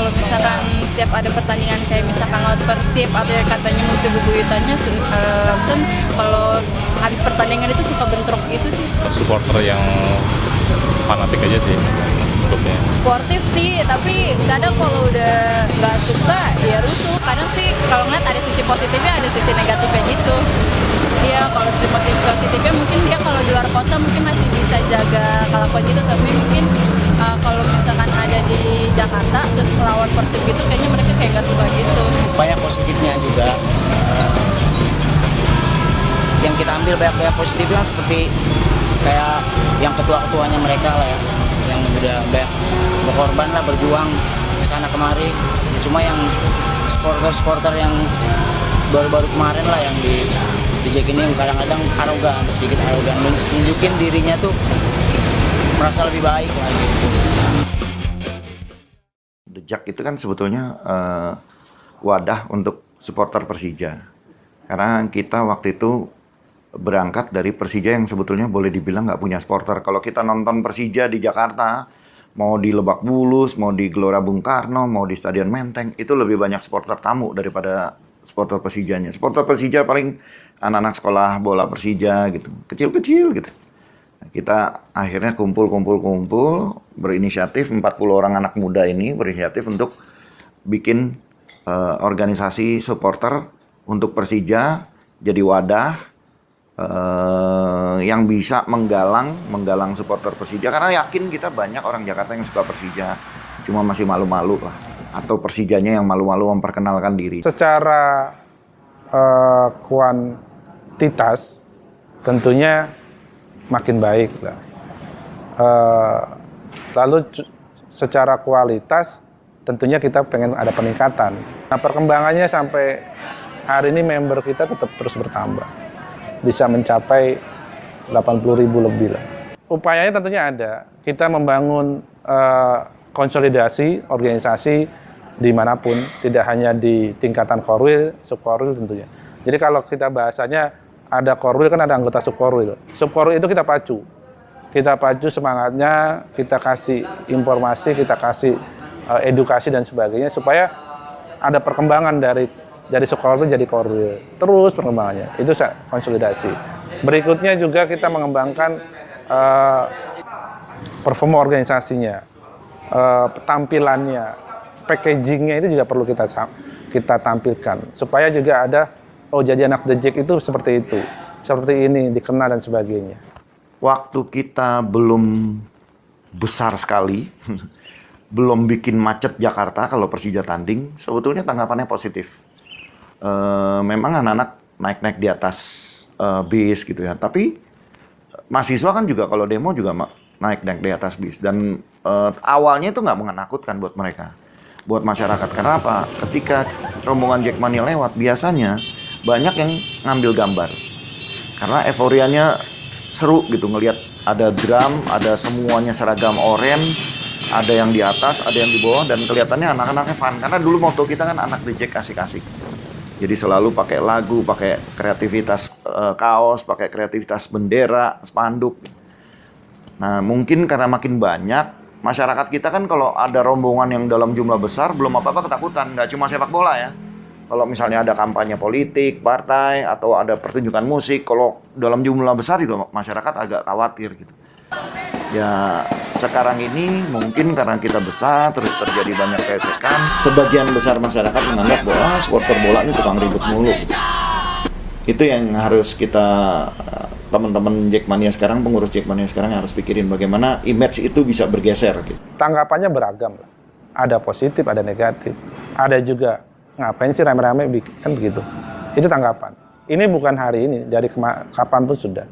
kalau misalkan setiap ada pertandingan kayak misalkan lawan Persib atau yang katanya musuh bebuyutannya, kalau habis pertandingan itu suka bentrok gitu sih. Supporter yang fanatik aja sih klubnya. Sportif sih, tapi kadang kalau udah nggak suka ya rusuh. Kadang sih kalau ngeliat ada sisi positifnya, ada sisi negatifnya gitu. Dia kalau sisi positifnya mungkin dia kalau di luar kota mungkin masih bisa jaga kelakuan gitu, tapi mungkin kalau misalkan ada di Jakarta terus melawan Persib gitu kayaknya mereka kayak nggak suka gitu. Banyak positifnya juga. Yang kita ambil banyak positifnya kan seperti kayak yang ketua-ketuanya mereka lah ya, yang udah banyak berkorban lah, berjuang kesana kemari. Cuma yang supporter yang baru-baru kemarin lah yang di Jack ini kadang-kadang sedikit arogan, nunjukin dirinya tuh merasa lebih baik lah gitu. The Jack itu kan sebetulnya wadah untuk supporter Persija. Karena kita waktu itu berangkat dari Persija yang sebetulnya boleh dibilang nggak punya supporter. Kalau kita nonton Persija di Jakarta, mau di Lebak Bulus, mau di Gelora Bung Karno, mau di Stadion Menteng, itu lebih banyak supporter tamu daripada supporter Persijanya. Supporter Persija paling anak-anak sekolah bola Persija gitu, kecil-kecil gitu. Kita akhirnya kumpul, berinisiatif 40 orang anak muda ini berinisiatif untuk bikin organisasi supporter untuk Persija, jadi wadah yang bisa menggalang supporter Persija, karena yakin kita banyak orang Jakarta yang suka Persija, cuma masih malu-malu lah, atau Persijanya yang malu-malu memperkenalkan diri. Secara kuantitas tentunya makin baik lah. Lalu secara kualitas tentunya kita pengen ada peningkatan. Nah, perkembangannya sampai hari ini member kita tetap terus bertambah. Bisa mencapai 80.000 lebih lah. Upayanya tentunya ada. Kita membangun konsolidasi organisasi dimanapun, tidak hanya di tingkatan korwil, subkorwil tentunya. Jadi kalau kita bahasanya ada korwil kan ada anggota subkorwil. Subkorwil itu kita pacu semangatnya, kita kasih informasi, kita kasih edukasi dan sebagainya supaya ada perkembangan dari subkorwil jadi korwil. Terus perkembangannya, itu konsolidasi. Berikutnya juga kita mengembangkan performa organisasinya, tampilannya, packagingnya itu juga perlu kita tampilkan supaya juga ada jadi anak The Jack itu seperti ini dikenal dan sebagainya. Waktu kita belum besar sekali, belum bikin macet Jakarta kalau Persija tanding, sebetulnya tanggapannya positif. Memang anak-anak naik-naik di atas bis gitu ya, tapi mahasiswa kan juga kalau demo juga naik-naik di atas bis, dan awalnya itu nggak menakutkan buat mereka, buat masyarakat. Karena apa? Ketika rombongan Jackmania lewat, biasanya banyak yang ngambil gambar karena euforianya seru gitu, ngelihat ada drum, ada semuanya seragam oranye, ada yang di atas, ada yang di bawah, dan kelihatannya anak-anaknya fun. Karena dulu moto kita kan anak The Jack asik-asik, jadi selalu pakai lagu, pakai kreativitas kaos, pakai kreativitas bendera, spanduk. Nah, mungkin karena makin banyak masyarakat kita kan, kalau ada rombongan yang dalam jumlah besar belum apa-apa ketakutan. Nggak cuma sepak bola ya. Kalau misalnya ada kampanye politik, partai, atau ada pertunjukan musik, kalau dalam jumlah besar juga masyarakat agak khawatir gitu. Ya, sekarang ini mungkin karena kita besar, terus terjadi banyak gesekan, sebagian besar masyarakat menganggap bahwa supporter bola ini tukang ribut mulu. Itu yang harus kita, teman-teman Jackmania sekarang, pengurus Jackmania sekarang harus pikirin bagaimana image itu bisa bergeser gitu. Tanggapannya beragam. Ada positif, ada negatif. Ada juga, ngapain sih rame-rame, kan begitu. Itu tanggapan. Ini bukan hari ini, dari kapan pun sudah.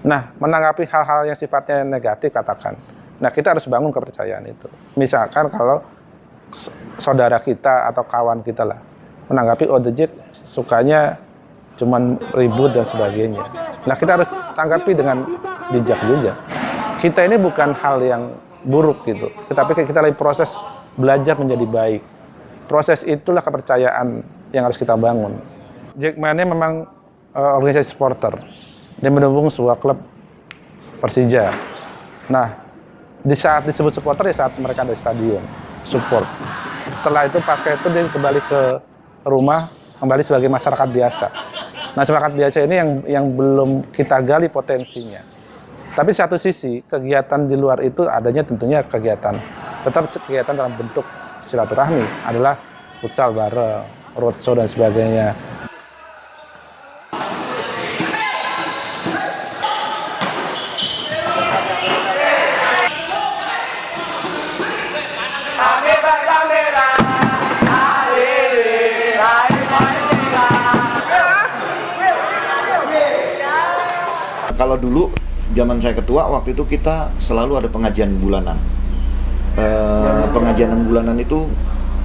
Nah, menanggapi hal-hal yang sifatnya negatif, katakan. Nah, kita harus bangun kepercayaan itu. Misalkan kalau saudara kita atau kawan kita lah menanggapi, The Jack sukanya cuman ribut dan sebagainya. Nah, kita harus tanggapi dengan bijak juga. Kita ini bukan hal yang buruk gitu, tetapi kita lagi proses belajar menjadi baik. Proses itulah kepercayaan yang harus kita bangun. Jackmania memang organisasi supporter dan mendukung sebuah klub Persija. Nah, di saat disebut supporter ya saat mereka ada di stadion support. setelah itu pasca itu dia kembali ke rumah, kembali sebagai masyarakat biasa. Nah, masyarakat biasa ini yang belum kita gali potensinya. Tapi satu sisi, kegiatan di luar itu adanya tentunya kegiatan dalam bentuk silaturahmi, adalah futsal bareng, roadshow dan sebagainya. Kalau dulu zaman saya ketua, waktu itu kita selalu ada pengajian bulanan. Pengajian bulanan itu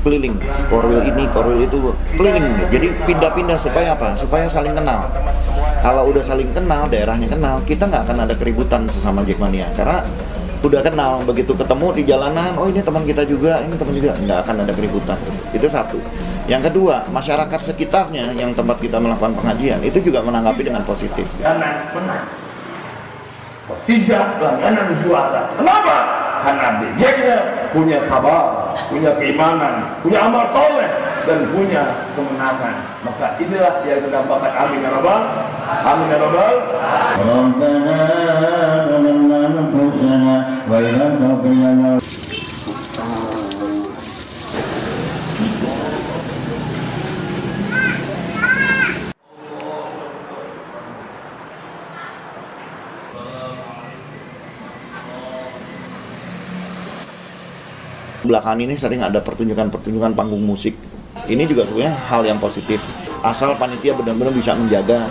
keliling, korwil ini, korwil itu, keliling. Jadi pindah-pindah supaya apa? Supaya saling kenal. Kalau udah saling kenal, daerahnya kenal, kita nggak akan ada keributan sesama Jackmania. Karena udah kenal, begitu ketemu di jalanan, oh ini teman kita juga, ini teman juga, nggak akan ada keributan. Itu satu. Yang kedua, masyarakat sekitarnya yang tempat kita melakukan pengajian, itu juga menanggapi dengan positif. Jangan pernah Persija langganan juara. Kenapa? Karena DJ-nya punya sabar, punya keimanan, punya amal soleh, dan punya kemenangan. Maka inilah yang mendambakan amin ya rabbal. Amin ya rabbal. Belakangan ini sering ada pertunjukan panggung musik. Ini juga sebenarnya hal yang positif. Asal panitia benar-benar bisa menjaga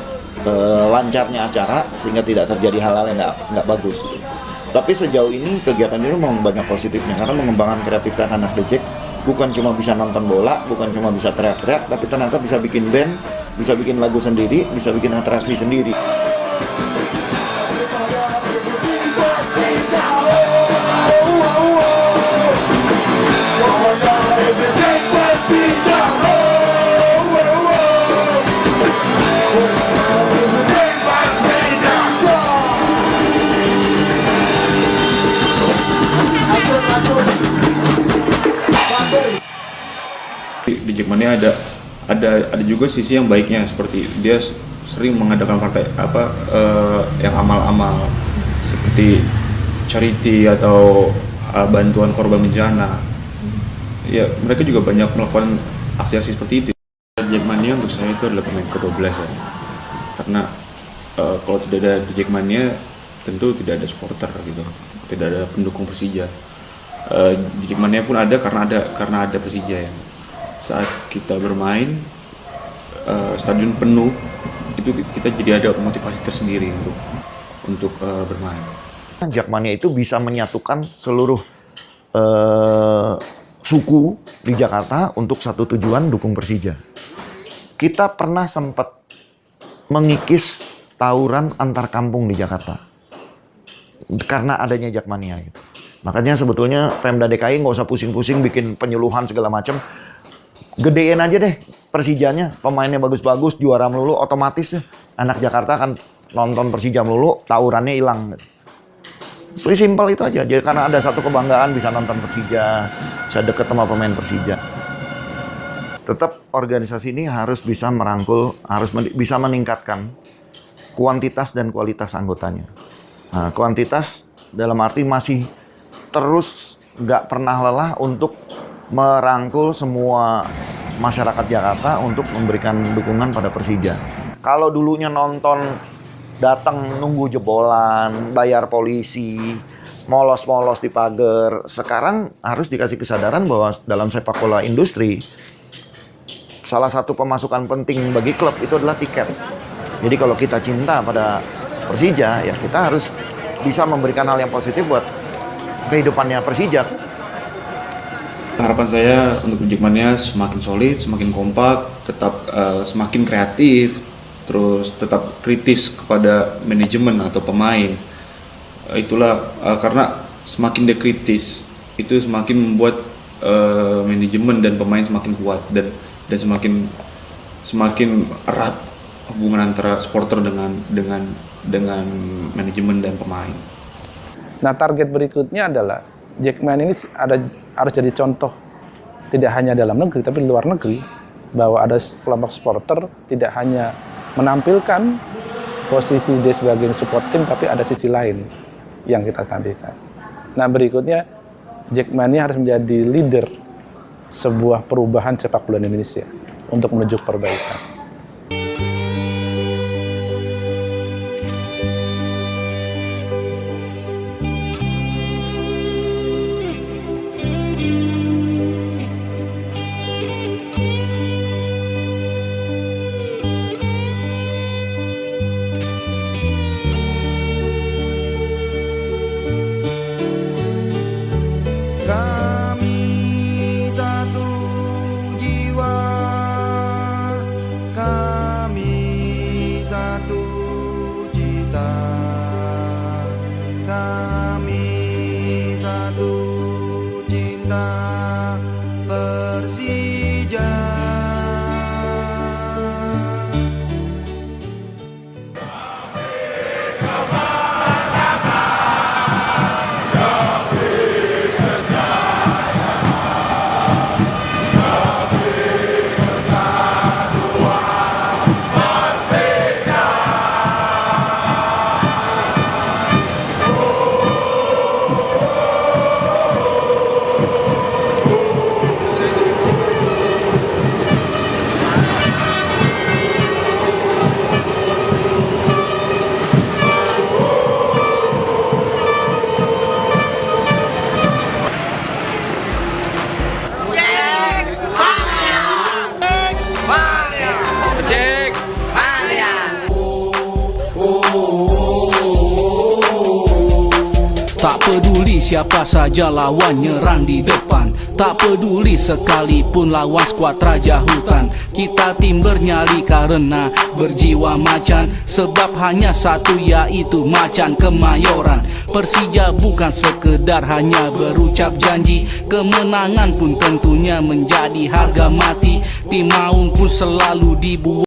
lancarnya acara sehingga tidak terjadi hal-hal yang nggak bagus. Gitu. Tapi sejauh ini kegiatan ini memang banyak positifnya karena mengembangkan kreativitas anak The Jack. Bukan cuma bisa nonton bola, bukan cuma bisa teriak-teriak, tapi ternyata bisa bikin band, bisa bikin lagu sendiri, bisa bikin atraksi sendiri. Di Jackmania ada juga sisi yang baiknya, seperti dia sering mengadakan partai yang amal-amal seperti charity atau bantuan korban bencana. Ya, mereka juga banyak melakukan aksi-aksi seperti itu. Jackmania untuk saya itu adalah pemain ke-12 ya. Karena kalau tidak ada di Jackmania tentu tidak ada supporter gitu. Tidak ada pendukung Persija. Di Jackmania pun ada karena ada Persija ya. Saat kita bermain stadion penuh, itu kita jadi ada motivasi tersendiri untuk bermain. Jackmania itu bisa menyatukan seluruh suku di Jakarta untuk satu tujuan, dukung Persija. Kita pernah sempat mengikis tawuran antar kampung di Jakarta karena adanya Jackmania gitu. Makanya sebetulnya Pemda DKI nggak usah pusing-pusing bikin penyuluhan segala macam. Gedein aja deh Persijanya, pemainnya bagus-bagus, juara melulu, otomatis deh anak Jakarta akan nonton Persija melulu, tawurannya hilang. Jadi simpel itu aja. Jadi karena ada satu kebanggaan bisa nonton Persija, bisa deket sama pemain Persija. Tetap organisasi ini harus bisa merangkul, bisa meningkatkan kuantitas dan kualitas anggotanya. Nah, kuantitas dalam arti masih terus nggak pernah lelah untuk merangkul semua masyarakat Jakarta untuk memberikan dukungan pada Persija. Kalau dulunya nonton datang nunggu jebolan, bayar polisi, molos-molos di pagar, sekarang harus dikasih kesadaran bahwa dalam sepak bola industri salah satu pemasukan penting bagi klub itu adalah tiket. Jadi kalau kita cinta pada Persija, ya kita harus bisa memberikan hal yang positif buat kehidupannya Persija. Harapan saya untuk Jackmania semakin solid, semakin kompak, tetap semakin kreatif, terus tetap kritis kepada manajemen atau pemain. Itulah karena semakin dia kritis, itu semakin membuat manajemen dan pemain semakin kuat dan semakin erat hubungan antara supporter dengan manajemen dan pemain. Nah, target berikutnya adalah Jackmania ini harus jadi contoh tidak hanya dalam negeri tapi luar negeri, bahwa ada kelompok supporter tidak hanya menampilkan posisi dia sebagai support tim, tapi ada sisi lain yang kita tampilkan. Nah, berikutnya Jackmania harus menjadi leader sebuah perubahan sepak bola Indonesia untuk menuju perbaikan. Kami satu jiwa, kami satu cita, kami satu cinta Persija. Tak peduli siapa saja lawan nyerang di depan, tak peduli sekalipun lawan skuad Raja Hutan. Kita tim bernyali karena berjiwa macan, sebab hanya satu yaitu macan Kemayoran. Persija bukan sekedar hanya berucap janji, kemenangan pun tentunya menjadi harga mati. Tim maung pun selalu dibuat